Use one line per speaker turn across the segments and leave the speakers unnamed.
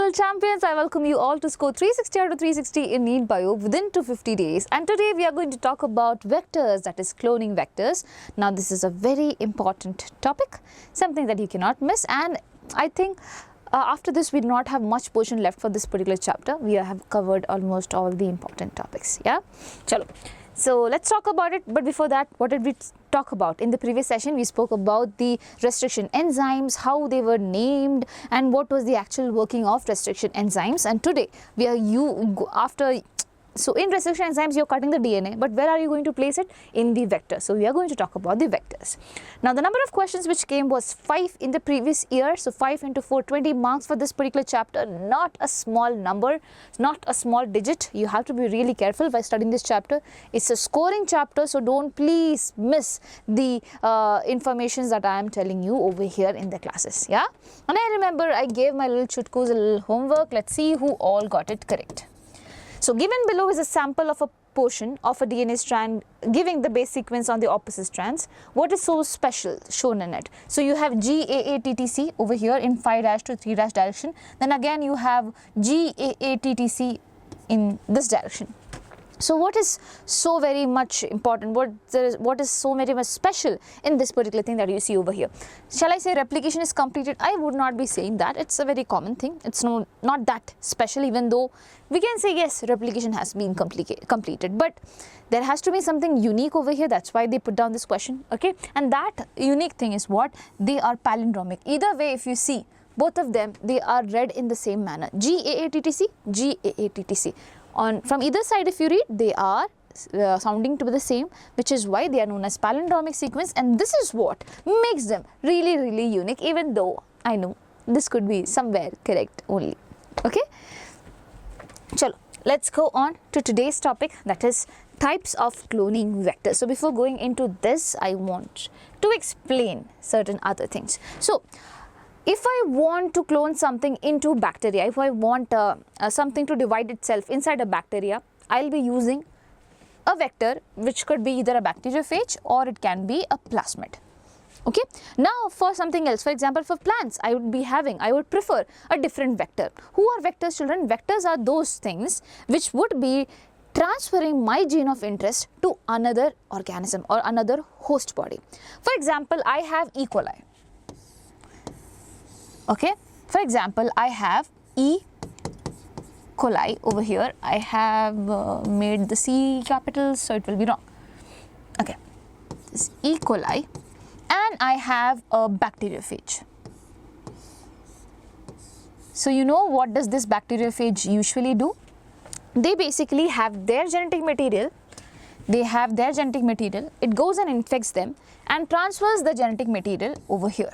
Little champions, I welcome you all to score 360 out of 360 in NEET Bio within 250 days. And today we are going to talk about vectors, that is cloning vectors. Now this is a very important topic, something that you cannot miss, and I think after this we do not have much portion left for this particular chapter. We have covered almost all the important topics. Yeah, chalo. So let's talk about it, but before that, what did we talk about? In the previous session, we spoke about the restriction enzymes, how they were named, and what was the actual working of restriction enzymes. And today, we are so in restriction enzymes, you're cutting the DNA, but where are you going to place it? In the vector. So we are going to talk about the vectors. Now the number of questions which came was 5 in the previous year. So 5 into 4, 20 marks for this particular chapter. Not a small number, not a small digit. You have to be really careful while studying this chapter. It's a scoring chapter, so don't please miss the informations that I am telling you over here in the classes. Yeah. And I remember I gave my little chutkus a little homework. Let's see who all got it correct. So given below is a sample of a portion of a DNA strand giving the base sequence on the opposite strands. What is so special shown in it? So you have GAATTC over here in 5' to 3' direction. Then again you have GAATTC in this direction. So what is so very much important, what is so very much special in this particular thing that you see over here? Shall I say replication is completed? I would not be saying that. It's a very common thing. It's not that special, even though we can say yes, replication has been completed. But there has to be something unique over here. That's why they put down this question. Okay, and that unique thing is what? They are palindromic. Either way, if you see both of them, they are read in the same manner. GAATTC, GAATTC. From either side, if you read, they are sounding to be the same, which is why they are known as palindromic sequence, and this is what makes them really unique, even though I know this could be somewhere correct only. Okay, chalo, let's go on to today's topic, that is types of cloning vectors. So before going into this, I want to explain certain other things. So if I want to clone something into bacteria, if I want something to divide itself inside a bacteria, I'll be using a vector which could be either a bacteriophage or it can be a plasmid. Okay. Now for something else, for example, for plants, I would prefer a different vector. Who are vectors, children? Vectors are those things which would be transferring my gene of interest to another organism or another host body. For example, I have E. coli. Okay, for example, I have E. coli over here. I have made the C capital, so it will be wrong. Okay, this E. coli, and I have a bacteriophage. So you know what does this bacteriophage usually do? They basically have their genetic material. It goes and infects them and transfers the genetic material over here.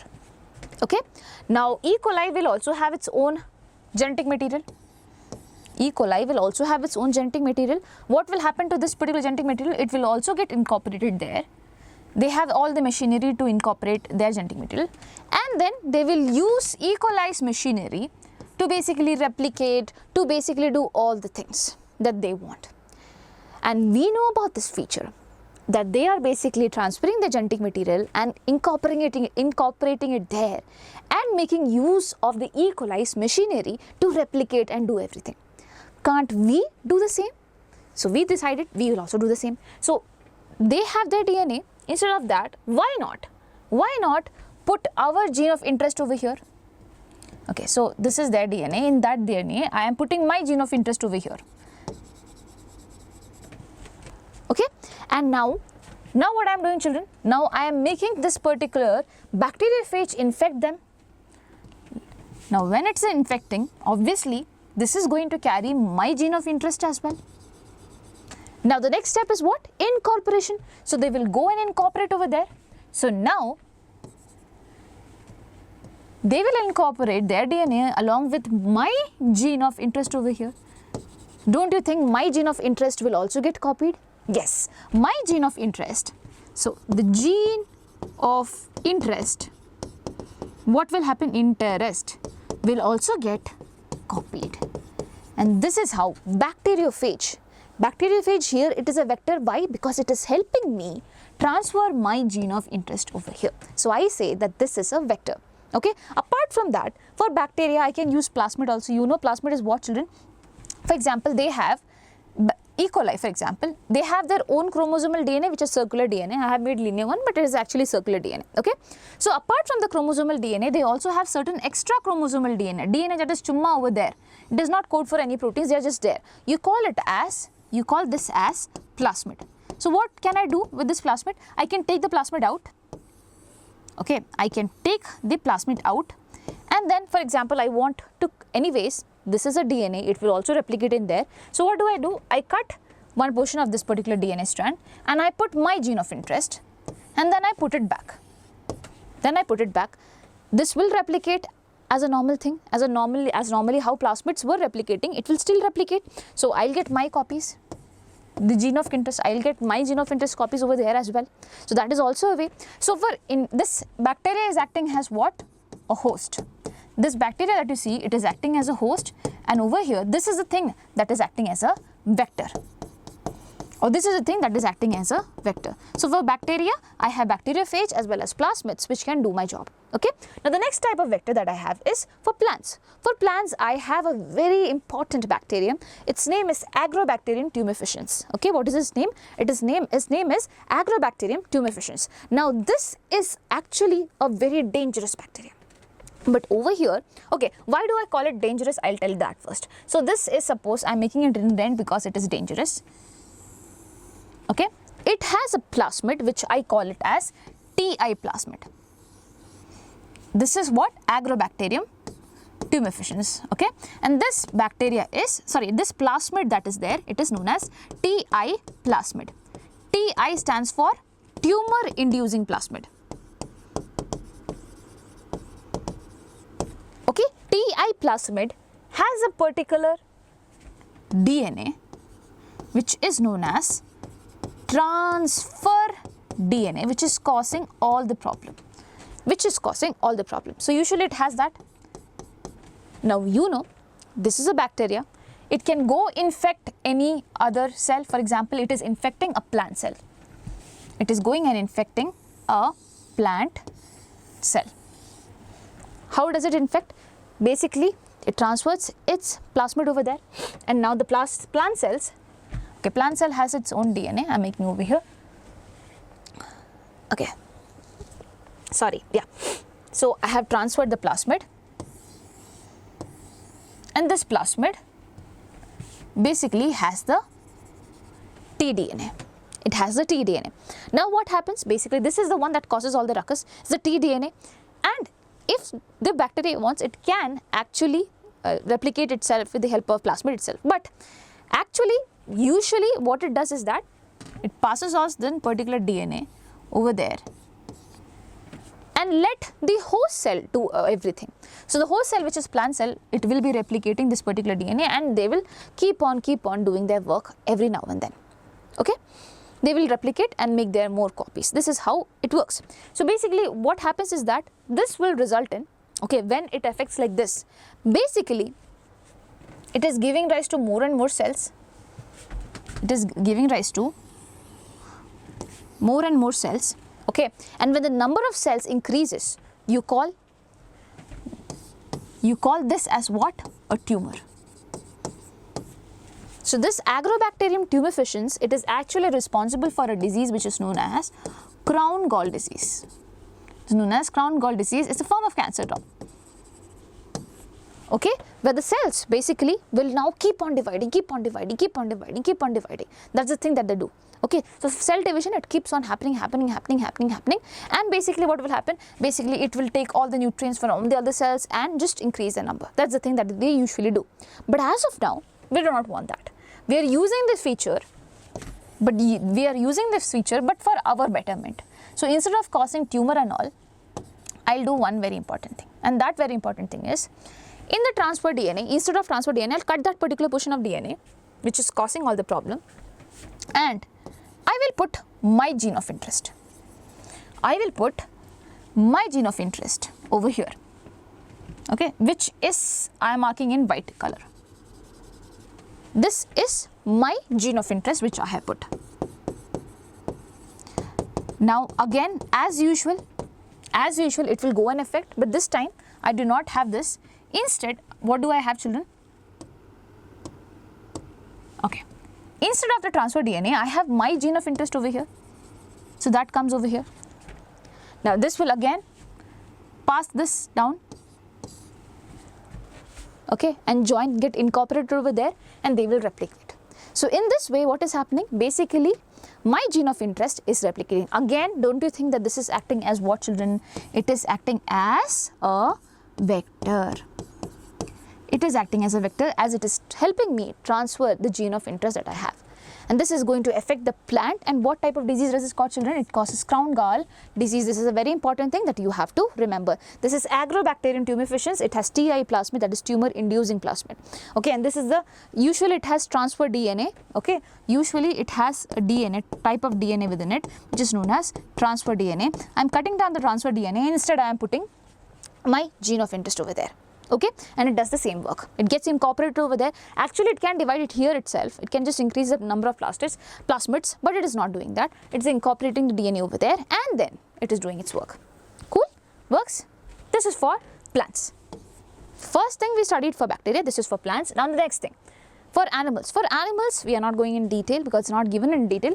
Okay, now E. coli will also have its own genetic material. What will happen to this particular genetic material? It will also get incorporated there. They have all the machinery to incorporate their genetic material, and then they will use E. coli's machinery to basically replicate, to basically do all the things that they want. And we know about this feature, that they are basically transferring the genetic material and incorporating it there and making use of the E. coli's machinery to replicate and do everything. Can't we do the same? So we decided we will also do the same. So they have their DNA. Instead of that, why not put our gene of interest over here? Okay, so this is their DNA. In that DNA, I am putting my gene of interest over here. Okay, and now what I am doing, children? Now I am making this particular bacteriophage infect them. Now when it's infecting, obviously this is going to carry my gene of interest as well. Now the next step is what? Incorporation. So they will go and incorporate over there. So now they will incorporate their DNA along with my gene of interest over here. Don't you think my gene of interest will also get copied? Yes, my gene of interest. So the gene of interest, what will happen? Interest will also get copied. And this is how bacteriophage here, it is a vector. Why? Because it is helping me transfer my gene of interest over here. So I say that this is a vector. Okay, apart from that, for bacteria I can use plasmid also. You know plasmid is what, children? For example, they have E. coli, for example, they have their own chromosomal DNA, which is circular DNA. I have made linear one, but it is actually circular DNA. Okay, so apart from the chromosomal DNA, they also have certain extra chromosomal DNA that is chumma over there. It does not code for any proteins, they are just there. You call this as plasmid. So what can I do with this plasmid? I can take the plasmid out. Okay, I can take the plasmid out, and then, for example, I want to, anyways, this is a DNA, it will also replicate in there. So what do? I cut one portion of this particular DNA strand and I put my gene of interest, and then I put it back. This will replicate as a normal thing, as normally how plasmids were replicating, it will still replicate. So I'll get my copies, the gene of interest, I'll get my gene of interest copies over there as well. So that is also a way. So for in this, bacteria is acting as what? A host. This bacteria that you see, it is acting as a host, and over here this is the thing that is acting as a vector, or this is the thing that is acting as a vector. So for bacteria, I have bacteriophage as well as plasmids which can do my job. Okay, now the next type of vector that I have is for plants. For plants, I have a very important bacterium. Its name is Agrobacterium tumefaciens. Okay, what is its name? Its name is Agrobacterium tumefaciens. Now this is actually a very dangerous bacterium. But over here, okay, why do I call it dangerous? I'll tell you that first. So this is, suppose I'm making it indent because it is dangerous. Okay, it has a plasmid which I call it as Ti plasmid. This is what? Agrobacterium tumefaciens. Okay, and this bacteria is, this plasmid that is there, it is known as Ti plasmid. Ti stands for tumor inducing plasmid. Okay, Ti plasmid has a particular DNA which is known as transfer DNA, which is causing all the problem. So usually it has that. Now you know, this is a bacteria. It can go infect any other cell. For example, it is infecting a plant cell. It is going and infecting a plant cell. How does it infect? Basically, it transfers its plasmid over there, and now the plant cells, okay, plant cell has its own DNA, I'm making over here. Okay, so I have transferred the plasmid, and this plasmid basically has the tDNA. It has the tDNA. Now what happens? Basically, this is the one that causes all the ruckus, it's the tDNA, and if the bacteria wants, it can actually replicate itself with the help of plasmid itself. But actually, usually what it does is that it passes on the particular DNA over there and let the host cell do everything. So the host cell, which is plant cell, it will be replicating this particular DNA, and they will keep on doing their work every now and then. Okay, they will replicate and make their more copies. This is how it works. So basically what happens is that this will result in, okay, when it affects like this, basically it is giving rise to more and more cells. It is giving rise to more and more cells. Okay, and when the number of cells increases, you call this as what? A tumor. So this Agrobacterium tumefaciens, it is actually responsible for a disease which is known as crown gall disease. It's known as crown gall disease. It's a form of cancer top. Okay, where the cells basically will now keep on dividing. That's the thing that they do. Okay, so cell division, it keeps on happening, and basically what will happen? Basically it will take all the nutrients from the other cells and just increase the number. That's the thing that they usually do. But as of now, we do not want that. We are using this feature, but for our betterment. So instead of causing tumor and all, I'll do one very important thing, and that very important thing is, in the transfer DNA, instead of transfer DNA, I'll cut that particular portion of DNA which is causing all the problem, and I will put my gene of interest. I over here, okay, which is, I am marking in white color. This is my gene of interest which I have put. Now again, as usual, As usual, it will go in effect, but this time I do not have this. Instead, what do I have, children? Okay. Instead of the transfer DNA, I have my gene of interest over here. So that comes over here. Now this will again pass this down, okay, and get incorporated over there, and they will replicate. So in this way, what is happening? Basically, my gene of interest is replicating. Again, don't you think that this is acting as what, children? It is acting as a vector. It is acting as a vector, as it is helping me transfer the gene of interest that I have. And this is going to affect the plant. And what type of disease does this cause, children? It causes crown gall disease. This is a very important thing that you have to remember. This is Agrobacterium tumefaciens. It has TI plasmid, that is tumor inducing plasmid. Okay, and this is the, usually it has transfer DNA. Okay, usually it has a DNA, type of DNA within it, which is known as transfer DNA. I am cutting down the transfer DNA. Instead, I am putting my gene of interest over there. Okay, and it does the same work. It gets incorporated over there. Actually, it can divide it here itself. It can just increase the number of plasmids, but it is not doing that. It's incorporating the DNA over there, and then it is doing its work. Cool? Works? This is for plants. First thing we studied for bacteria, this is for plants. Now the next thing, for animals. For animals, we are not going in detail because it's not given in detail.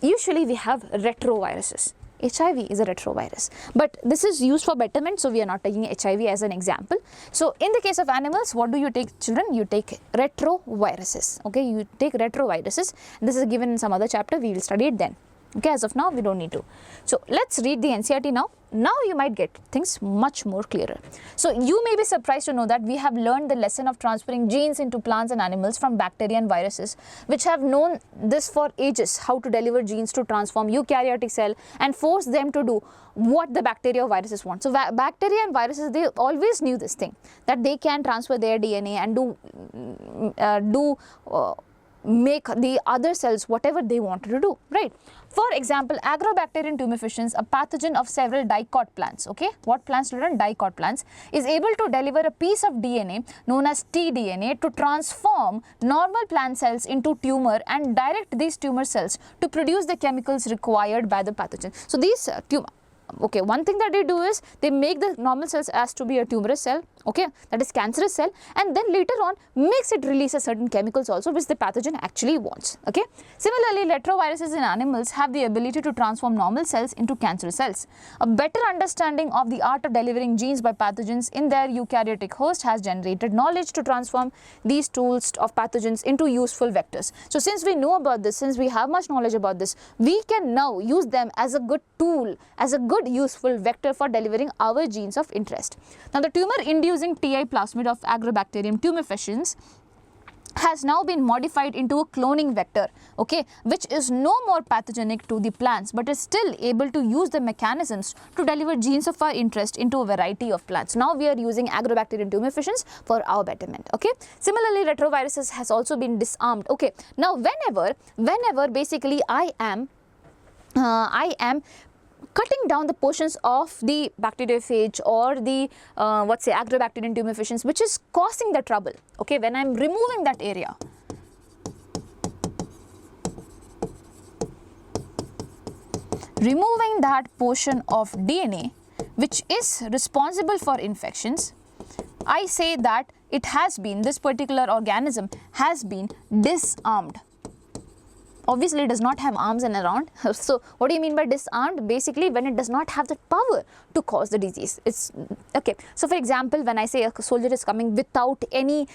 Usually, we have retroviruses. HIV is a retrovirus, but this is used for betterment, so we are not taking HIV as an example. So in the case of animals, what do you take, children? You take retroviruses. Okay, you take retroviruses. This is given in some other chapter. We will study it then. Okay, as of now, we don't need to. So let's read the NCERT now. Now you might get things much more clearer. So you may be surprised to know that we have learned the lesson of transferring genes into plants and animals from bacteria and viruses, which have known this for ages, how to deliver genes to transform eukaryotic cell and force them to do what the bacteria or viruses want. So bacteria and viruses, they always knew this thing, that they can transfer their DNA and make the other cells whatever they wanted to do, right? For example, Agrobacterium tumefaciens, a pathogen of several dicot plants, okay? What plants, children? Dicot plants, is able to deliver a piece of DNA known as tDNA to transform normal plant cells into tumor and direct these tumor cells to produce the chemicals required by the pathogen. So these okay, one thing that they do is they make the normal cells as to be a tumorous cell, okay, that is cancerous cell, and then later on makes it release a certain chemicals also which the pathogen actually wants, okay. Similarly, retroviruses in animals have the ability to transform normal cells into cancerous cells. A better understanding of the art of delivering genes by pathogens in their eukaryotic host has generated knowledge to transform these tools of pathogens into useful vectors. So since we know about this, since we have much knowledge about this, we can now use them as a good tool, as a good useful vector for delivering our genes of interest. Now the tumor-inducing TI plasmid of Agrobacterium tumefaciens has now been modified into a cloning vector, okay, which is no more pathogenic to the plants but is still able to use the mechanisms to deliver genes of our interest into a variety of plants. Now we are using Agrobacterium tumefaciens for our betterment, okay. Similarly, retroviruses has also been disarmed, okay. Now whenever basically I am cutting down the portions of the bacteriophage or the Agrobacterium tumefaciens which is causing the trouble, okay, when I am removing that area, removing that portion of DNA which is responsible for infections, I say that it has been, this particular organism has been disarmed. Obviously, it does not have arms and around. So, what do you mean by disarmed? Basically, when it does not have the power to cause the disease. It's okay. So, for example, when I say a soldier is coming without any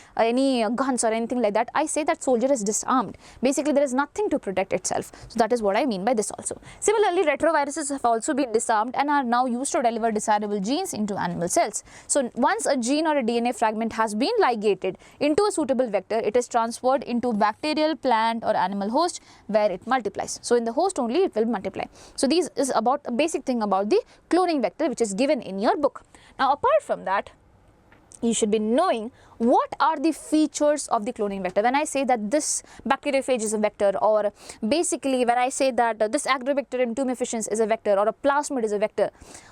guns or anything like that, I say that soldier is disarmed. Basically, there is nothing to protect itself. So, that is what I mean by this also. Similarly, retroviruses have also been disarmed and are now used to deliver desirable genes into animal cells. So, once a gene or a DNA fragment has been ligated into a suitable vector, it is transferred into bacterial, plant or animal host where it multiplies. So, in the host only it will multiply. So, this is about a basic thing about the cloning vector which is given in your book. Now, apart from that, you should be knowing what are the features of the cloning vector. When I say that this bacteriophage is a vector, or basically when I say that this Agrobacterium tumefaciens is a vector or a plasmid is a vector,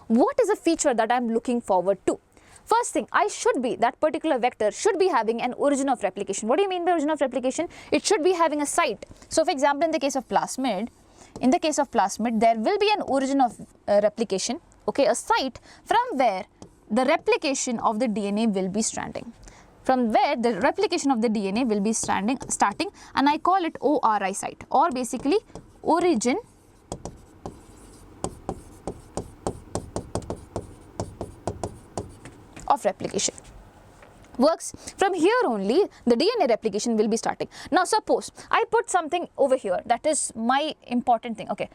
what is a feature that I am looking forward to? First thing, that particular vector should be having an origin of replication. What do you mean by origin of replication? It should be having a site. So, for example, in the case of plasmid, there will be an origin of replication, okay, a site from where the replication of the DNA will be starting. From where the replication of the DNA will be starting, and I call it ORI site, or basically origin of replication. Works from here only, the DNA replication will be starting. Now suppose I put something over here, that is my important thing, okay,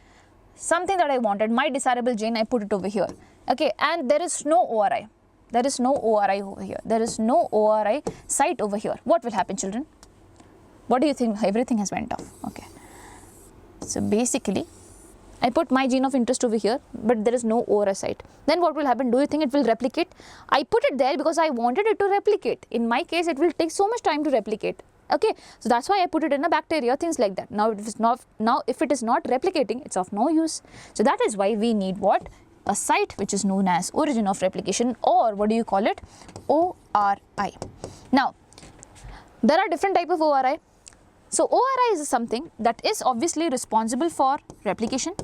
something that I wanted, my desirable gene, I put it over here, okay, and there is no ORI. There is no ORI over here. There is no ORI site over here. What will happen, children? What do you think? Everything has went off. Okay. So basically, I put my gene of interest over here, but there is no ORI site. Then what will happen? Do you think it will replicate? I put it there because I wanted it to replicate. In my case, it will take so much time to replicate. Okay. So that's why I put it in a bacteria, things like that. Now, if it is not replicating, it's of no use. So that is why we need what? A site which is known as origin of replication, or what do you call it? ORI. Now, there are different type of ORI. So, ORI is something that is obviously responsible for replication.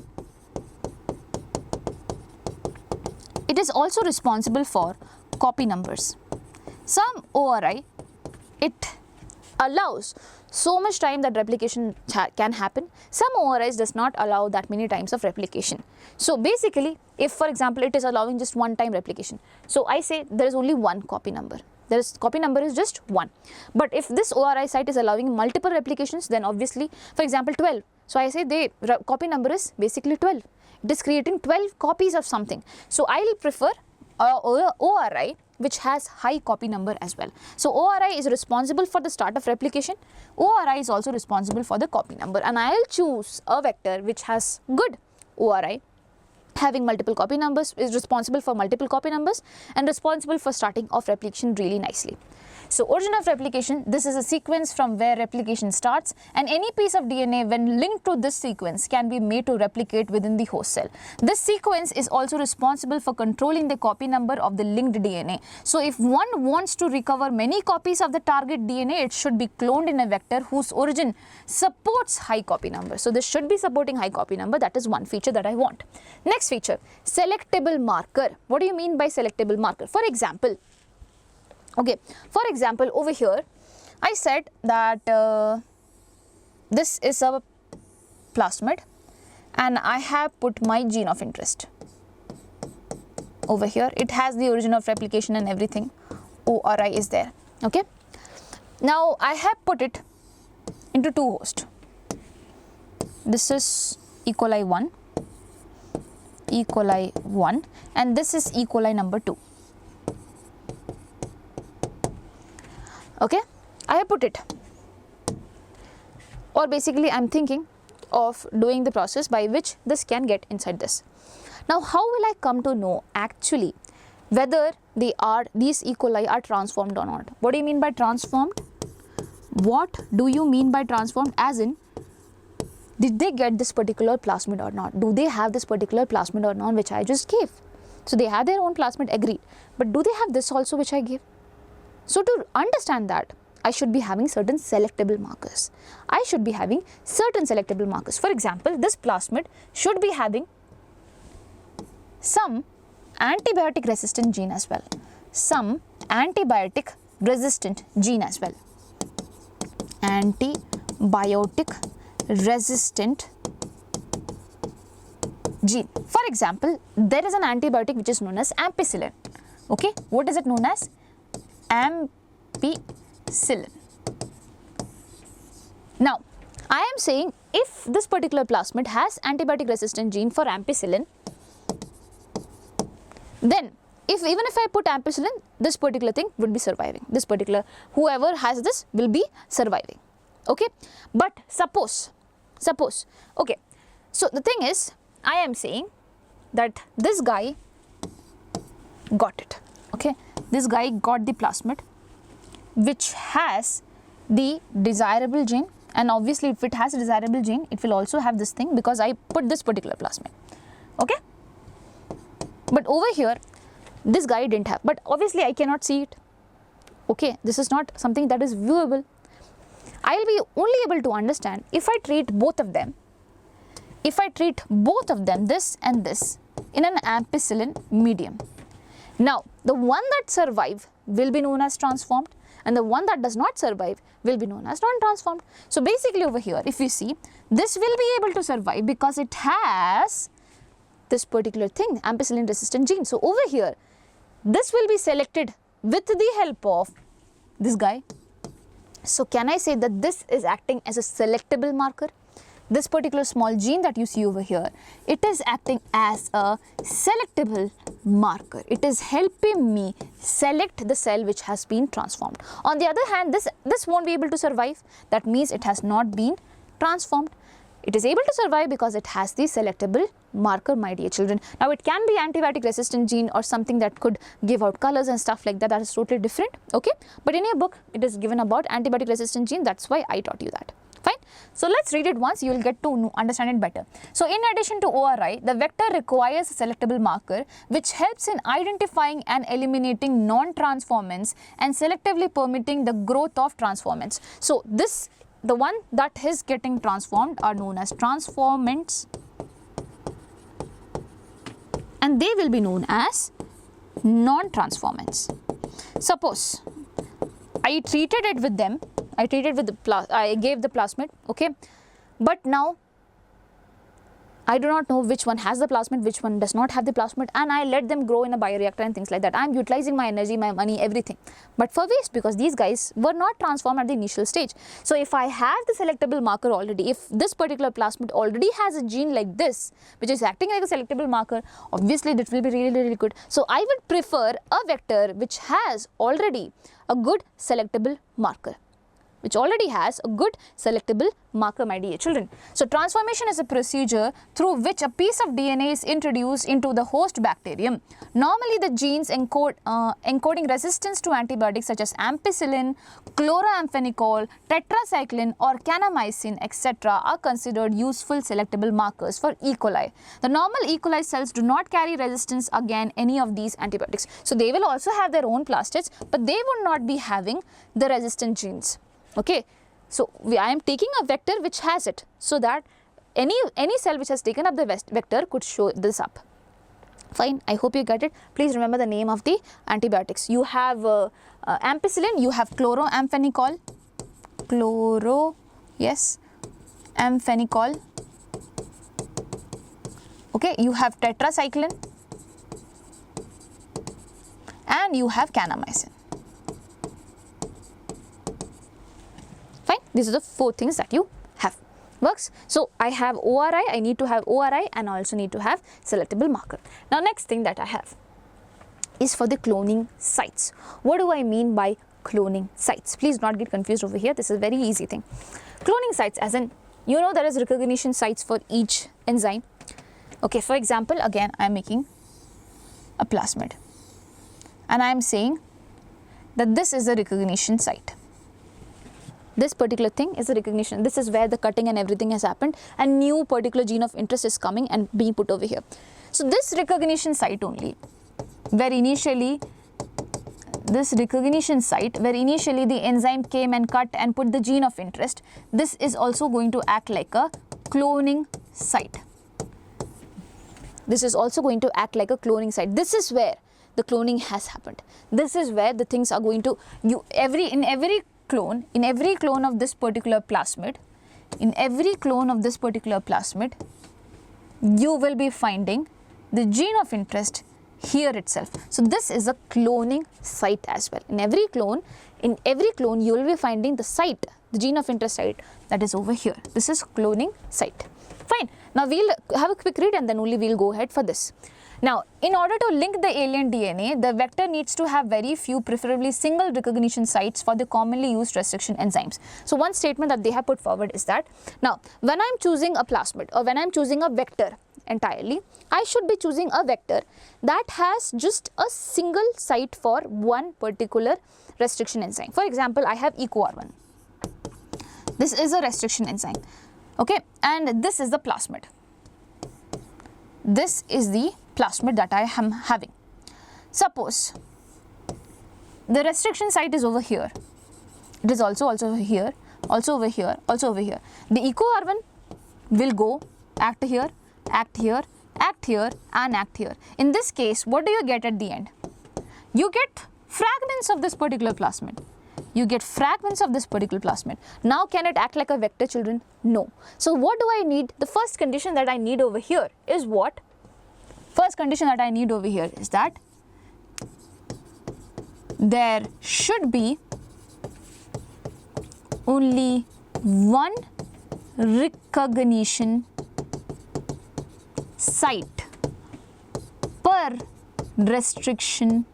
It is also responsible for copy numbers. Some ORI, it allows so much time that replication can happen. Some ORIs does not allow that many times of replication. So basically, if for example it is allowing just one time replication, so I say there is only one copy number. Copy number is just 1. But if this ORI site is allowing multiple replications, then obviously, for example 12. So I say the copy number is basically 12. It is creating 12 copies of something. So I will prefer ORI which has high copy number as well. So ORI is responsible for the start of replication. ORI is also responsible for the copy number, and I will choose a vector which has good ORI, having multiple copy numbers, is responsible for multiple copy numbers and responsible for starting off replication really nicely. So origin of replication, this is a sequence from where replication starts, and any piece of DNA when linked to this sequence can be made to replicate within the host cell. This sequence is also responsible for controlling the copy number of the linked DNA. So if one wants to recover many copies of the target DNA, it should be cloned in a vector whose origin supports high copy number. So this should be supporting high copy number. That is one feature that I want. Next feature, selectable marker. What do you mean by selectable marker? For example, over here, I said that this is a plasmid and I have put my gene of interest over here. It has the origin of replication and everything. ORI is there. Okay. Now I have put it into two hosts. This is E. coli 1, E. coli 1, and this is E. coli number 2. Okay, I have put it, or basically I am thinking of doing the process by which this can get inside this. Now how will I come to know actually whether these E. coli are transformed or not? What do you mean by transformed? What do you mean by transformed? As in, did they get this particular plasmid or not? Do they have this particular plasmid or not which I just gave? So they have their own plasmid, agreed, but do they have this also which I gave? So to understand that, I should be having certain selectable markers. I should be having certain selectable markers. For example, this plasmid should be having some antibiotic resistant gene as well. Some antibiotic resistant gene as well. Antibiotic resistant gene. For example, there is an antibiotic which is known as ampicillin. Okay, what is it known as? Ampicillin. Now, I am saying if this particular plasmid has antibiotic resistant gene for ampicillin, then even if I put ampicillin, this particular thing would be surviving. This particular, whoever has this will be surviving. Okay, but suppose, okay, so the thing is, I am saying that this guy got it. Okay, this guy got the plasmid which has the desirable gene, and obviously if it has a desirable gene, it will also have this thing because I put this particular plasmid. Okay, but over here this guy didn't have, but obviously I cannot see it. Okay, this is not something that is viewable. I will be only able to understand if I treat both of them if I treat both of them, this and this, in an ampicillin medium, now the one that survive will be known as transformed, and the one that does not survive will be known as non-transformed. So basically over here, if you see, this will be able to survive because it has this particular thing, ampicillin resistant gene. So over here, this will be selected with the help of this guy. So can I say that this is acting as a selectable marker? This particular small gene that you see over here, it is acting as a selectable marker. It is helping me select the cell which has been transformed. On the other hand, this won't be able to survive. That means it has not been transformed. It is able to survive because it has the selectable marker, my dear children. Now it can be antibiotic resistant gene or something that could give out colors and stuff like that. That is totally different, okay? But in your book, it is given about antibiotic resistant gene. That's why I taught you that. Fine. So let's read it once, you will get to understand it better. So in addition to ORI, the vector requires a selectable marker which helps in identifying and eliminating non-transformants and selectively permitting the growth of transformants. So the one that is getting transformed are known as transformants, and they will be known as non-transformants. Suppose I treated it with them, I gave the plasmid, okay, but now I do not know which one has the plasmid, which one does not have the plasmid, and I let them grow in a bioreactor and things like that. I am utilizing my energy, my money, everything, but for waste, because these guys were not transformed at the initial stage. So if I have the selectable marker already, if this particular plasmid already has a gene like this, which is acting like a selectable marker, obviously that will be really good. So I would prefer a vector which has already a good selectable marker. Which already has a good selectable marker, my dear children. So transformation is a procedure through which a piece of DNA is introduced into the host bacterium. Normally the genes encoding resistance to antibiotics such as ampicillin, chloramphenicol, tetracycline or kanamycin, etc. are considered useful selectable markers for E. coli. The normal E. coli cells do not carry resistance against any of these antibiotics. So they will also have their own plastids, but they would not be having the resistant genes. Okay, so I am taking a vector which has it, so that any cell which has taken up the vector could show this up. Fine, I hope you get it. Please remember the name of the antibiotics. You have ampicillin, you have chloramphenicol, amphenicol. Okay, you have tetracycline, and you have kanamycin. Fine, these are the 4 things that you have. Works? So I have ORI, I need to have ORI, and I also need to have selectable marker. Now next thing that I have is for the cloning sites. What do I mean by cloning sites? Please not get confused over here. This is a very easy thing. Cloning sites, as in, you know, there is recognition sites for each enzyme. Okay, for example, again I am making a plasmid and I am saying that this is a recognition site. This particular thing is a recognition. This is where the cutting and everything has happened, and new particular gene of interest is coming and being put over here. So this recognition site only, where initially the enzyme came and cut and put the gene of interest, this is also going to act like a cloning site. This is also going to act like a cloning site. This is where the cloning has happened. This is where the things are going to, in every clone of this particular plasmid, you will be finding the gene of interest here itself. So this is a cloning site as well. In every clone you will be finding the site, the gene of interest site, that is over here. This is cloning site. Fine. Now we'll have a quick read and then only we'll go ahead for this. Now, in order to link the alien DNA, the vector needs to have very few, preferably single recognition sites for the commonly used restriction enzymes. So one statement that they have put forward is that, now when I'm choosing a plasmid or when I'm choosing a vector entirely, I should be choosing a vector that has just a single site for one particular restriction enzyme. For example, I have EcoR1. This is a restriction enzyme, okay, and this is the plasmid. This is the plasmid that I am having. Suppose the restriction site is over here. It is also over here, also over here, also over here. The EcoR1 will go act here, act here, act here and act here. In this case, what do you get at the end? You get fragments of this particular plasmid. You get fragments of this particular plasmid. Now can it act like a vector, children? No. So what do I need? The first condition that I need over here is what? First condition that I need over here is that there should be only one recognition site per restriction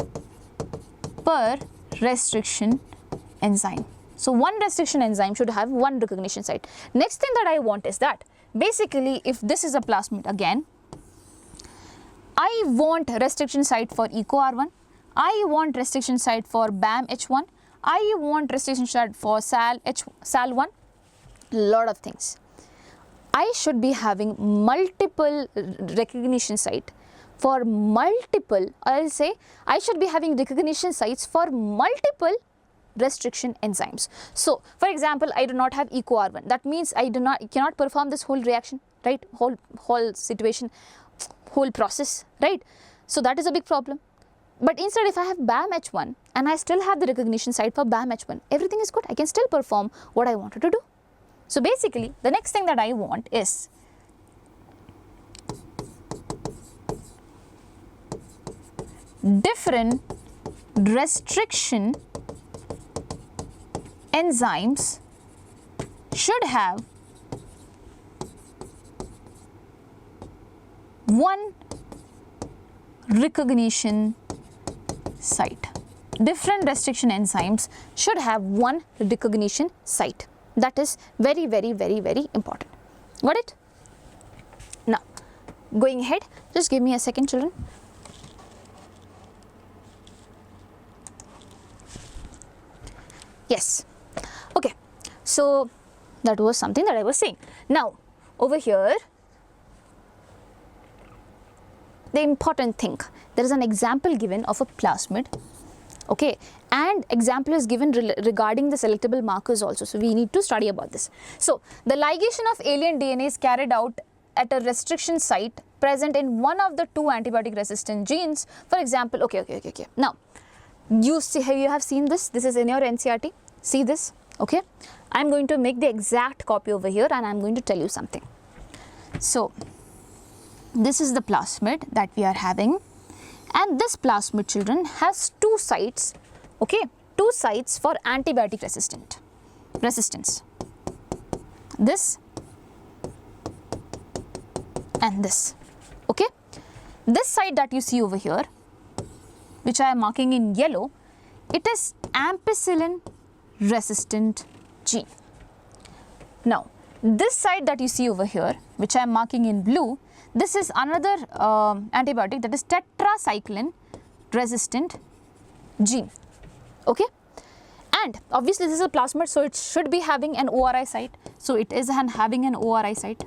enzyme. So one restriction enzyme should have one recognition site. Next thing that I want is that basically if this is a plasmid again, I want restriction site for EcoR1, I want restriction site for BAM-H1, I want restriction site for SAL1, lot of things. I should be having multiple recognition site for multiple, I'll say I should be having recognition sites for multiple restriction enzymes. So for example, I do not have EcoR1, that means I cannot perform this whole reaction, right, whole situation, whole process, right. So that is a big problem. But instead if I have BAM-H1 and I still have the recognition site for BAM-H1, everything is good, I can still perform what I wanted to do. So basically the next thing that I want is different restriction enzymes should have one recognition site. Different restriction enzymes should have one recognition site. That is very, very, very, very important. Got it? Now, going ahead, just give me a second, children. Yes. Okay. So, that was something that I was saying. Now, over here, the important thing, there is an example given of a plasmid, okay, and example is given regarding the selectable markers also. So we need to study about this. So the ligation of alien DNA is carried out at a restriction site present in one of the two antibiotic resistant genes. For example, okay. Now you have seen this. This is in your NCERT. See this, okay. I'm going to make the exact copy over here and I'm going to tell you something. So this is the plasmid that we are having, and this plasmid, children, has two sites, okay, two sites for antibiotic resistance, this and this, okay. This site that you see over here, which I am marking in yellow, it is ampicillin resistant gene. Now this site that you see over here, which I am marking in blue, this is another antibiotic, that is tetracycline resistant gene, okay. And obviously this is a plasmid, so it should be having an ORI site, so it is having an ORI site.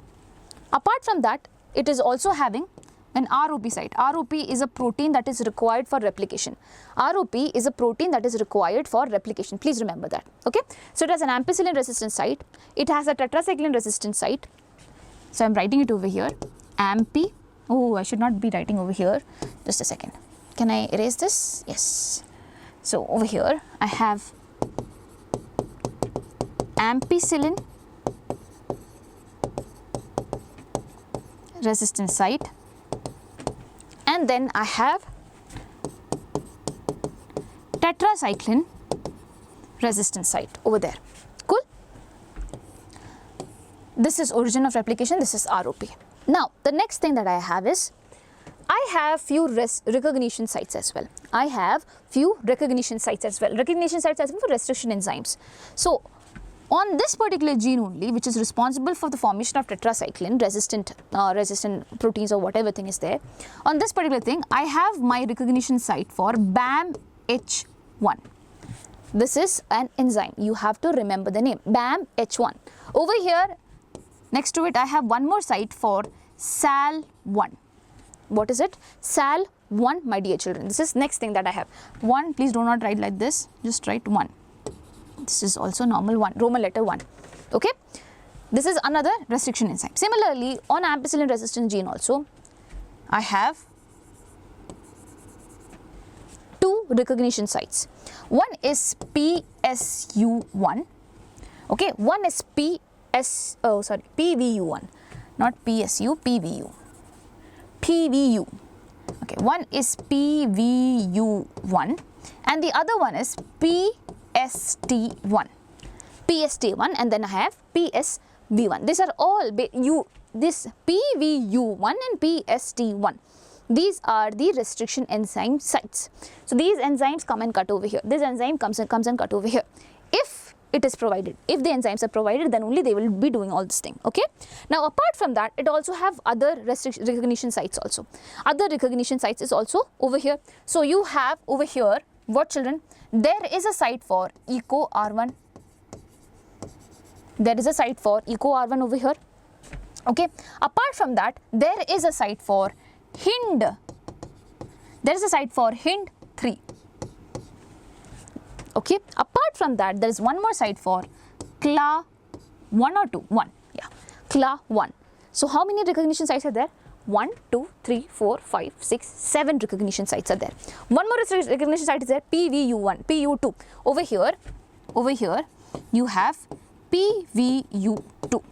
Apart from that, it is also having an ROP site. ROP is a protein that is required for replication. ROP is a protein that is required for replication, please remember that, okay. So it has an ampicillin resistant site, it has a tetracycline resistant site, so I am writing it over here. Ampi, oh, I should not be writing over here, just a second, can I erase this? Yes. So over here I have ampicillin resistant site, and then I have tetracycline resistant site over there. Cool. This is origin of replication, this is ROP. Now the next thing that I have is, I have few recognition sites as well. Recognition sites as well for restriction enzymes. So on this particular gene only, which is responsible for the formation of tetracycline resistant proteins or whatever thing is there, on this particular thing I have my recognition site for BAM-H1. This is an enzyme, you have to remember the name, BAM-H1. Over here next to it I have one more site for SAL1. What is it? SAL1, my dear children. This is next thing that I have. 1, please do not write like this, just write 1. This is also normal 1, Roman letter 1, okay. This is another restriction enzyme. Similarly, on ampicillin resistant gene also, I have two recognition sites. One is PSU1, okay, one is PVU1, not PSU, PVU, okay, one is PVU1 and the other one is PST1, and then I have PSV1. These are all this PVU1 and PST1. These are the restriction enzyme sites. So these enzymes come and cut over here. This enzyme comes and cut over here. If it is provided, if the enzymes are provided, then only they will be doing all this thing. Okay. Now apart from that, it also have other recognition sites also. Other recognition sites is also over here. So you have over here what, children? There is a site for eco R1. There is a site for eco R1 over here. Okay. Apart from that, there is a site for Hind. There is a site for Hind3. Okay. Apart from that, there is one more site for CLA1 or 2? 1. Yeah. CLA1. So how many recognition sites are there? 1, 2, 3, 4, 5, 6, 7 recognition sites are there. One more recognition site is there, PVU1, PU2. Over here, you have PVU2.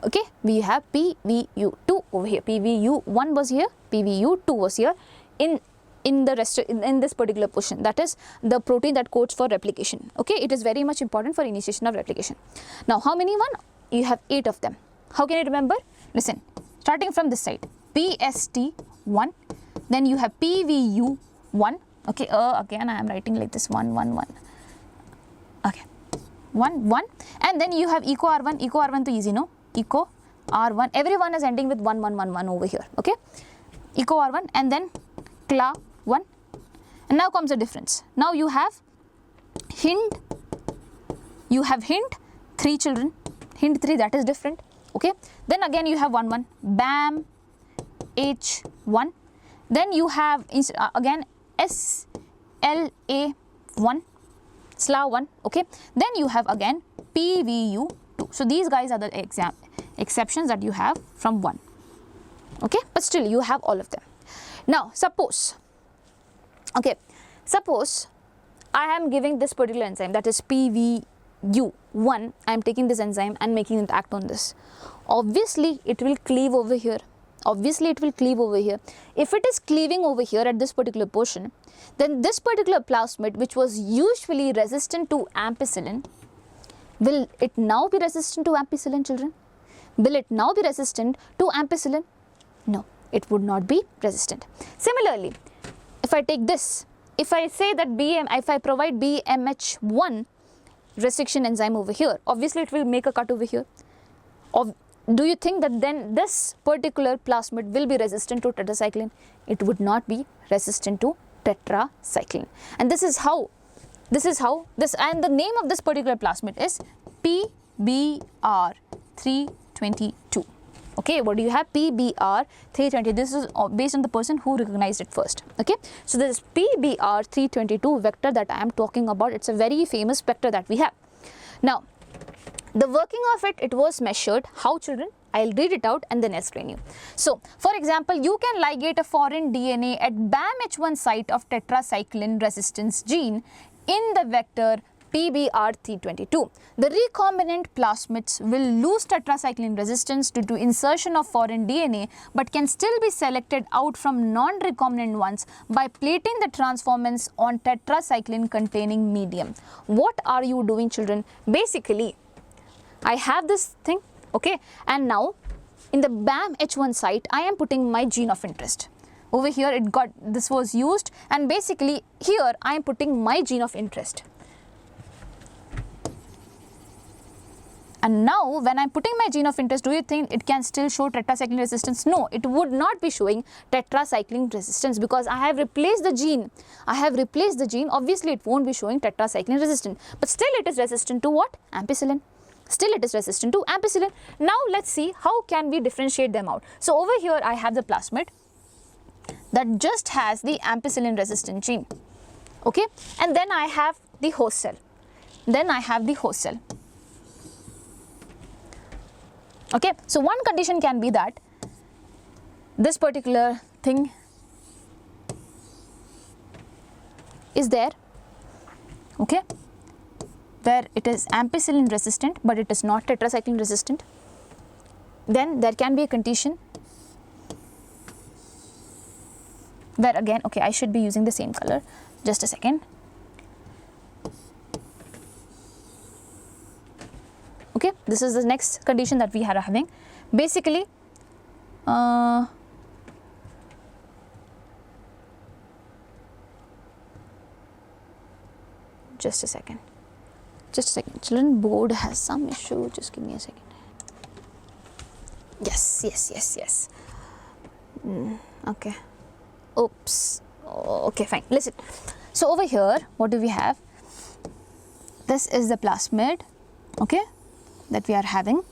Okay, we have PVU2 over here. PVU1 was here, PVU2 was here in this particular portion. That is the protein that codes for replication. Okay, it is very much important for initiation of replication. Now, how many one? You have 8 of them. How can you remember? Listen, starting from this side, PST1, then you have PVU1. Okay, again I am writing like this 1, 1, 1. Okay, 1, 1, and then you have eco R1. Eco R1 to easy, no? Eco R1. Everyone is ending with 1, 1, 1, 1 over here. Okay, eco R1, and then CLA1. And now comes the difference. Now you have Hind. You have Hind3, children. Hind3, that is different. Okay, then again you have 1, 1, BAM H1. Then you have again SLA1, SLA1. Okay, then you have again PVU2. So these guys are the exceptions that you have from 1. Okay, but still you have all of them. Now suppose, okay, suppose I am giving this particular enzyme, that is PVU1. I am taking this enzyme and making it act on this. Obviously it will cleave over here. Obviously it will cleave over here. If it is cleaving over here at this particular portion, then this particular plasmid, which was usually resistant to ampicillin, will it now be resistant to ampicillin, children? Will it now be resistant to ampicillin? No, it would not be resistant. Similarly, if I take this, if I say that if I provide BMH1 restriction enzyme over here, obviously it will make a cut over here. Do you think that then this particular plasmid will be resistant to tetracycline? It would not be resistant to tetracycline. And this is how and the name of this particular plasmid is PBR322. Okay, what do you have? PBR322. This is based on the person who recognized it first. Okay, so this is PBR322 vector that I am talking about. It's a very famous vector that we have. Now, the working of it was measured. How, children? I'll read it out and then explain you. So, for example, you can ligate a foreign DNA at BAMH1 site of tetracycline resistance gene in the vector PBR322. The recombinant plasmids will lose tetracycline resistance due to insertion of foreign DNA, but can still be selected out from non-recombinant ones by plating the transformants on tetracycline containing medium. What are you doing, children? Basically, I have this thing, okay, and now in the BAMH1 site, I am putting my gene of interest. Over here, this was used, and basically here I am putting my gene of interest. And now when I am putting my gene of interest, do you think it can still show tetracycline resistance? No, it would not be showing tetracycline resistance because I have replaced the gene. Obviously it won't be showing tetracycline resistance, but still it is resistant to what? Ampicillin. Still it is resistant to ampicillin. Now let's see how can we differentiate them out. So over here I have the plasmid that just has the ampicillin resistant gene. Okay, and then I have the host cell. Okay, so one condition can be that this particular thing is there, okay, where it is ampicillin resistant but it is not tetracycline resistant. Then there can be a condition where again, okay, I should be using the same color, just a second. Okay, this is the next condition that we are having. Basically, just a second, children, board has some issue, just give me a second. Yes. Okay, oops, okay, fine, listen. So over here, what do we have? This is the plasmid, okay, that we are having.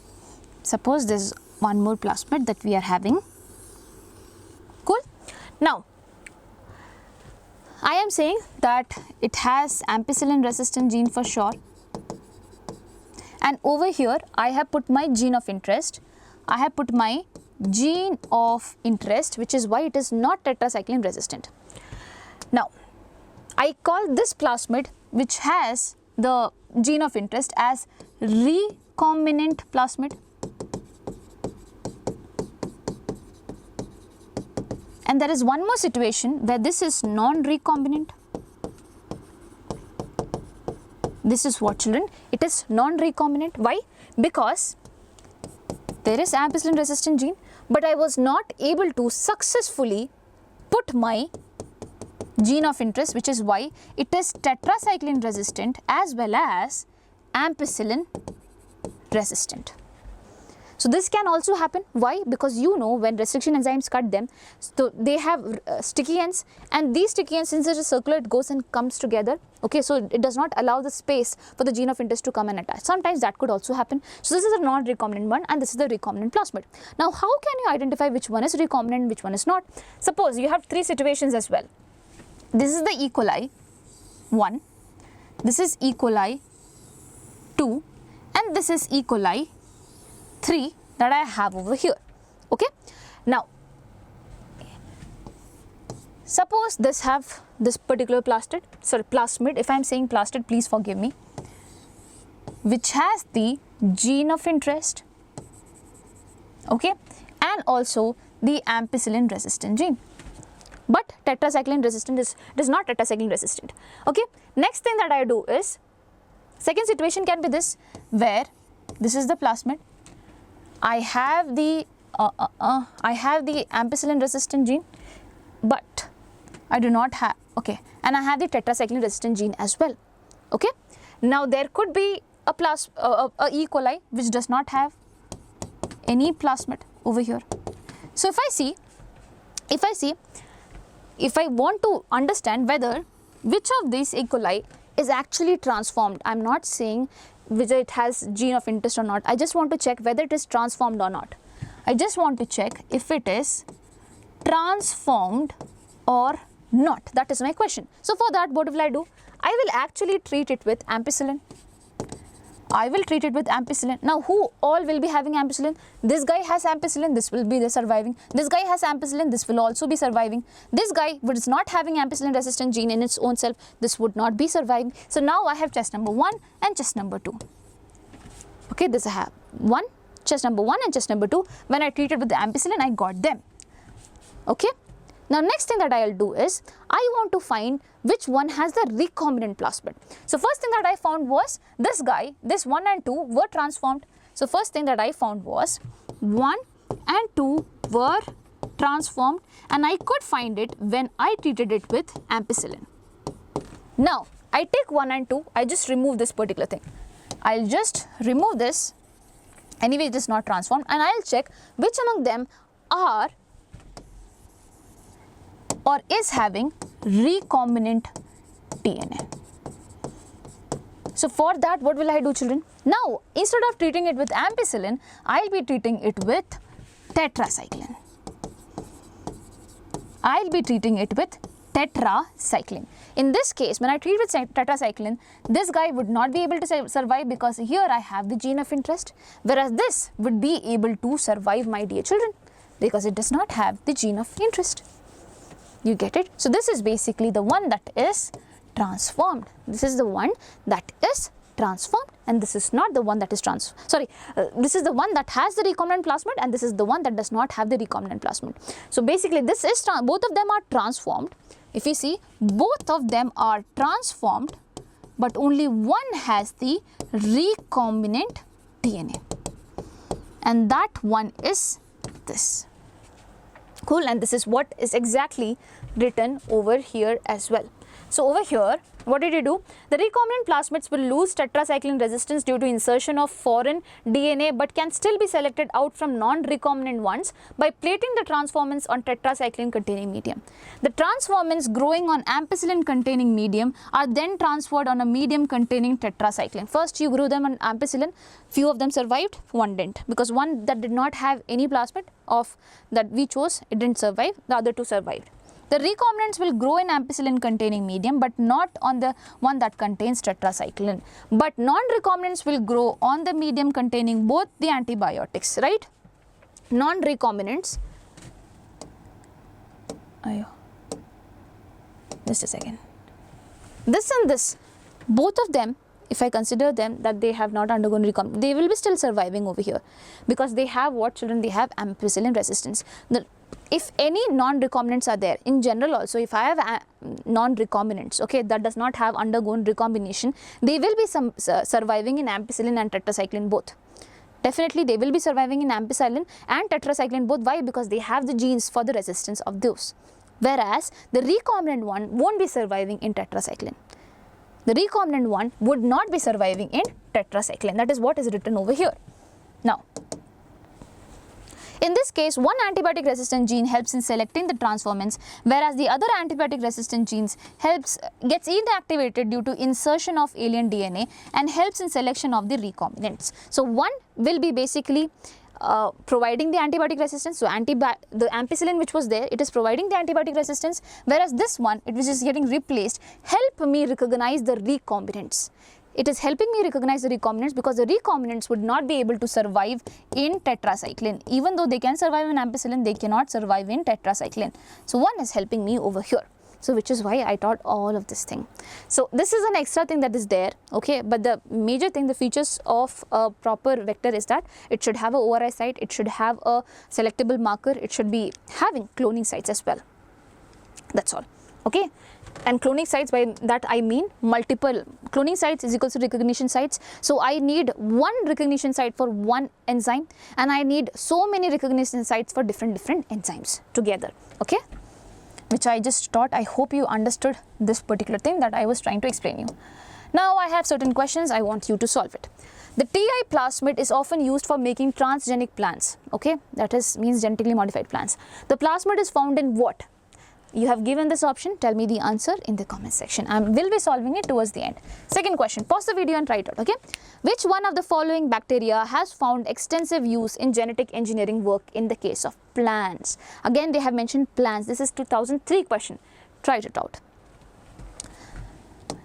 Suppose there is one more plasmid that we are having. Cool. Now, I am saying that it has ampicillin resistant gene for sure, and over here I have put my gene of interest. I have put my gene of interest, which is why it is not tetracycline resistant. Now, I call this plasmid which has the gene of interest as recombinant plasmid, and there is one more situation where this is non-recombinant. This is what, children? It is non-recombinant. Why? Because there is ampicillin resistant gene, but I was not able to successfully put my gene of interest, which is why it is tetracycline resistant as well as ampicillin resistant. So this can also happen. Why? Because you know, when restriction enzymes cut them, so they have sticky ends, and these sticky ends, since it is circular, it goes and comes together. Okay, so it does not allow the space for the gene of interest to come and attach. Sometimes that could also happen. So this is a non-recombinant one, and this is the recombinant plasmid. Now, how can you identify which one is recombinant, which one is not? Suppose you have three situations as well. This is the E. coli 1, this is E. coli 2, and this is E. coli 3 that I have over here. Okay. Now, suppose this have this particular plasmid, if I am saying plastid, please forgive me, which has the gene of interest, okay, and also the ampicillin resistant gene. But tetracycline resistant is not tetracycline resistant. Okay. Next thing that I do is, second situation can be this, where this is the plasmid. I have the ampicillin resistant gene, but I do not have, okay, and I have the tetracycline resistant gene as well. Okay. Now there could be a E. coli which does not have any plasmid over here. So if I want to understand whether which of these E. coli is actually transformed, I am not saying whether it has gene of interest or not. I just want to check whether it is transformed or not. I just want to check if it is transformed or not. That is my question. So for that, what will I do? I will actually treat it with ampicillin. Now, who all will be having ampicillin? This guy has ampicillin, this will be the surviving. This guy has ampicillin, this will also be surviving. This guy which is not having ampicillin resistant gene in its own self, this would not be surviving. So now I have chest number 1 and chest number 2. Okay, this I have chest number 1 and chest number 2. When I treated with the ampicillin, I got them. Okay. Now, next thing that I will do is, I want to find which one has the recombinant plasmid. So, first thing that I found was this guy, this 1 and 2 were transformed. So, first thing that I found was 1 and 2 were transformed, and I could find it when I treated it with ampicillin. Now, I take 1 and 2, I just remove this particular thing. I will just remove this, anyway it is not transformed, and I will check which among them are or is having recombinant DNA. So for that, what will I do, children? Now, instead of treating it with ampicillin, I will be treating it with tetracycline. tetracycline. In this case, when I treat with tetracycline, this guy would not be able to survive because here I have the gene of interest, whereas this would be able to survive, my dear children, because it does not have the gene of interest. You get it? So this is basically the one that is transformed. This is the one that is transformed, and this is not the one that is this is the one that has the recombinant plasmid, and this is the one that does not have the recombinant plasmid. So basically this is both of them are transformed. If you see, both of them are transformed, but only one has the recombinant DNA, and that one is this. Cool. And this is what is exactly written over here as well. So over here, what did you do? The recombinant plasmids will lose tetracycline resistance due to insertion of foreign DNA, but can still be selected out from non-recombinant ones by plating the transformants on tetracycline containing medium. The transformants growing on ampicillin containing medium are then transferred on a medium containing tetracycline. First you grew them on ampicillin, few of them survived, one didn't, because one that did not have any plasmid of that we chose, it didn't survive, the other two survived. The recombinants will grow in ampicillin containing medium, but not on the one that contains tetracycline. But non-recombinants will grow on the medium containing both the antibiotics, right? Non-recombinants. Just a second. This and this, both of them, if I consider them that they have not undergone recombinant, they will be still surviving over here, because they have what, children? They have ampicillin resistance. If any non-recombinants are there, in general also, if I have non-recombinants, okay, that does not have undergone recombination, they will be surviving in ampicillin and tetracycline both. Definitely they will be surviving in ampicillin and tetracycline both. Why? Because they have the genes for the resistance of those. Whereas the recombinant one won't be surviving in tetracycline. The recombinant one would not be surviving in tetracycline. That is what is written over here. Now, in this case, one antibiotic resistant gene helps in selecting the transformants, whereas the other antibiotic resistant genes gets inactivated due to insertion of alien DNA and helps in selection of the recombinants. So one will be basically providing the antibiotic resistance. So the ampicillin which was there, it is providing the antibiotic resistance, whereas this one, it which is getting replaced, help me recognize the recombinants. It is helping me recognize the recombinants, because the recombinants would not be able to survive in tetracycline. Even though they can survive in ampicillin, they cannot survive in tetracycline. So one is helping me over here. So which is why I taught all of this thing. So this is an extra thing that is there, okay, but the major thing, the features of a proper vector is that it should have a ORI site, it should have a selectable marker, it should be having cloning sites as well. That's all, okay. And cloning sites, by that I mean multiple cloning sites is equal to recognition sites. So I need one recognition site for one enzyme, and I need so many recognition sites for different enzymes together, okay, which I just taught. I hope you understood this particular thing that I was trying to explain you. Now I have certain questions, I want you to solve it. The TI plasmid is often used for making transgenic plants, okay, that is means genetically modified plants. The plasmid is found in what? You have given this option, tell me the answer in the comment section. I will be solving it towards the end. Second question, pause the video and try it out, okay. Which one of the following bacteria has found extensive use in genetic engineering work in the case of plants? Again, they have mentioned plants. This is 2003 question. Try it out.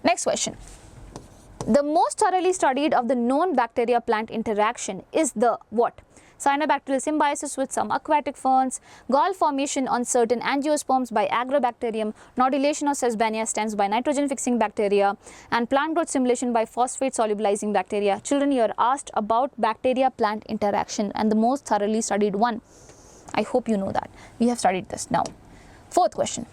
Next question. The most thoroughly studied of the known bacteria-plant interaction is the what? Cyanobacterial symbiosis with some aquatic ferns, gall formation on certain angiosperms by Agrobacterium, nodulation of Sesbania stems by nitrogen-fixing bacteria, and plant growth stimulation by phosphate-solubilizing bacteria. Children, you are asked about bacteria-plant interaction and the most thoroughly studied one. I hope you know that. We have studied this now. Fourth question.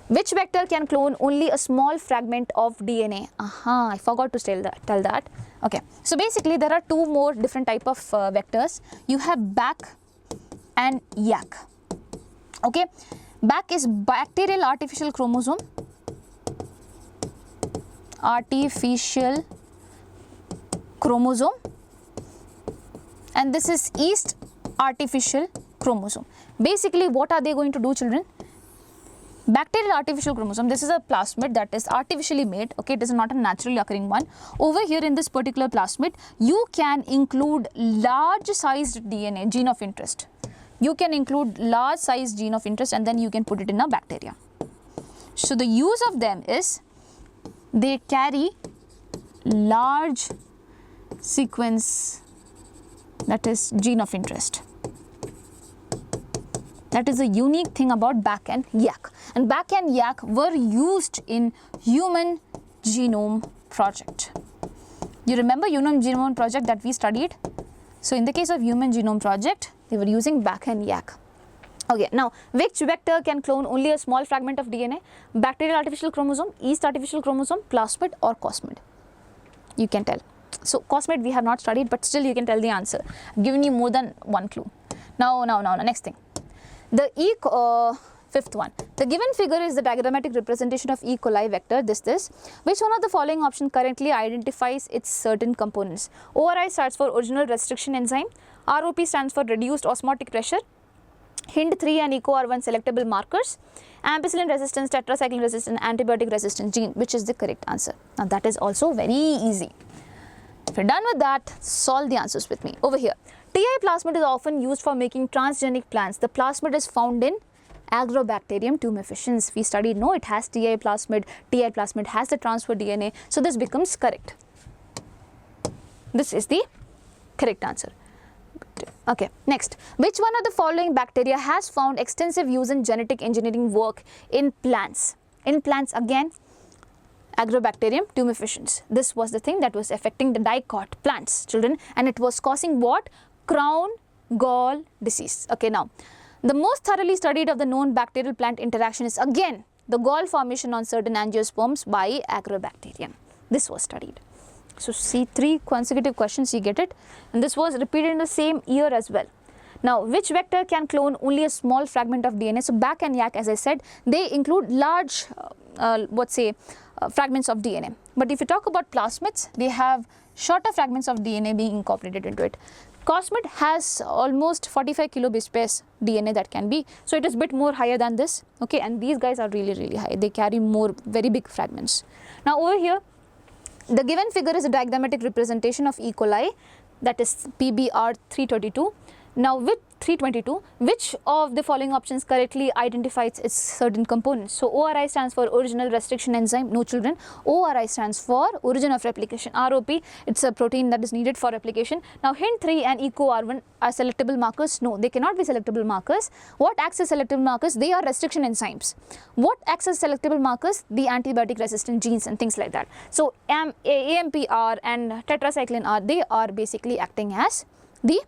Which vector can clone only a small fragment of DNA? I forgot to tell that. Okay, so basically there are two more different type of vectors. You have BAC and YAC. Okay, BAC is bacterial artificial chromosome. Artificial chromosome. And this is yeast artificial chromosome. Basically, what are they going to do, children? Bacterial artificial chromosome, this is a plasmid that is artificially made, okay, it is not a naturally occurring one. Over here in this particular plasmid, you can include large sized DNA, gene of interest. You can include large sized gene of interest and then you can put it in a bacteria. So the use of them is they carry large sequence, that is gene of interest. That is a unique thing about BAC and YAC. And BAC and YAC were used in Human Genome Project. You remember Human Genome Project that we studied? So in the case of Human Genome Project, they were using BAC and YAC. Okay, now which vector can clone only a small fragment of DNA? Bacterial artificial chromosome, yeast artificial chromosome, plasmid or cosmid? You can tell. So cosmid we have not studied, but still you can tell the answer. I've given you more than one clue. Now, next thing. The fifth one. The given figure is the diagrammatic representation of E. coli vector, this. Which one of the following options correctly identifies its certain components? ORI stands for original restriction enzyme, ROP stands for reduced osmotic pressure, HIND3 and EcoR1 selectable markers, ampicillin resistance, tetracycline resistance, antibiotic resistant gene, which is the correct answer. Now that is also very easy. If you're done with that, solve the answers with me. Over here, TI plasmid is often used for making transgenic plants. The plasmid is found in Agrobacterium tumefaciens. We studied, no, it has TI plasmid has the transfer DNA, so this becomes correct. This is the correct answer. Okay, next, which one of the following bacteria has found extensive use in genetic engineering work in plants? In plants again, Agrobacterium tumefaciens. This was the thing that was affecting the dicot plants, children, and it was causing what? Crown gall disease. Okay, now the most thoroughly studied of the known bacterial plant interaction is again the gall formation on certain angiosperms by Agrobacterium. This was studied. So see, 3 consecutive questions, you get it, and this was repeated in the same year as well. Now, which vector can clone only a small fragment of DNA? So BAC and YAC, as I said, they include large fragments of DNA. But if you talk about plasmids, they have shorter fragments of DNA being incorporated into it. Cosmid has almost 45 kilobase pairs DNA that can be, so it is a bit more higher than this, okay, and these guys are really high. They carry more very big fragments. Now over here, the given figure is a diagrammatic representation of E. coli, that is PBR 332. Now with 322, which of the following options correctly identifies its certain components? So ORI stands for original restriction enzyme, no children. ORI stands for origin of replication. ROP, it's a protein that is needed for replication. Now HIND3 and EcoR1 are selectable markers? No, they cannot be selectable markers. What acts as selectable markers? They are restriction enzymes. What acts as selectable markers? The antibiotic resistant genes and things like that. So AMPR and tetracycline R, they are basically acting as the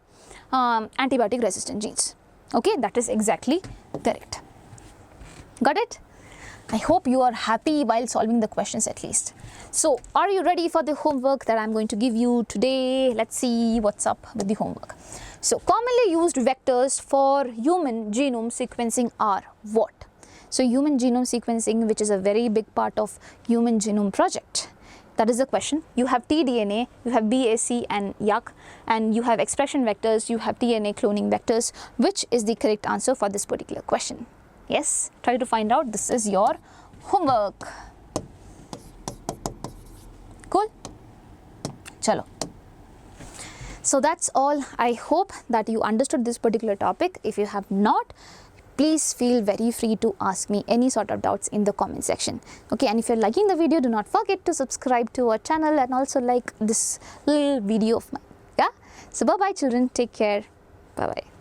antibiotic resistant genes. Okay, that is exactly correct. Got it? I hope you are happy while solving the questions at least. So are you ready for the homework that I'm going to give you today? Let's see what's up with the homework. So commonly used vectors for human genome sequencing are what? So human genome sequencing, which is a very big part of Human Genome Project. That is the question. You have tDNA, you have BAC and YAC, and you have expression vectors, you have DNA cloning vectors. Which is the correct answer for this particular question? Yes, try to find out. This is your homework. Cool? Chalo. So that's all. I hope that you understood this particular topic. If you have not, please feel very free to ask me any sort of doubts in the comment section. Okay, and if you're liking the video, do not forget to subscribe to our channel and also like this little video of mine. Yeah, so bye bye children, take care, bye bye.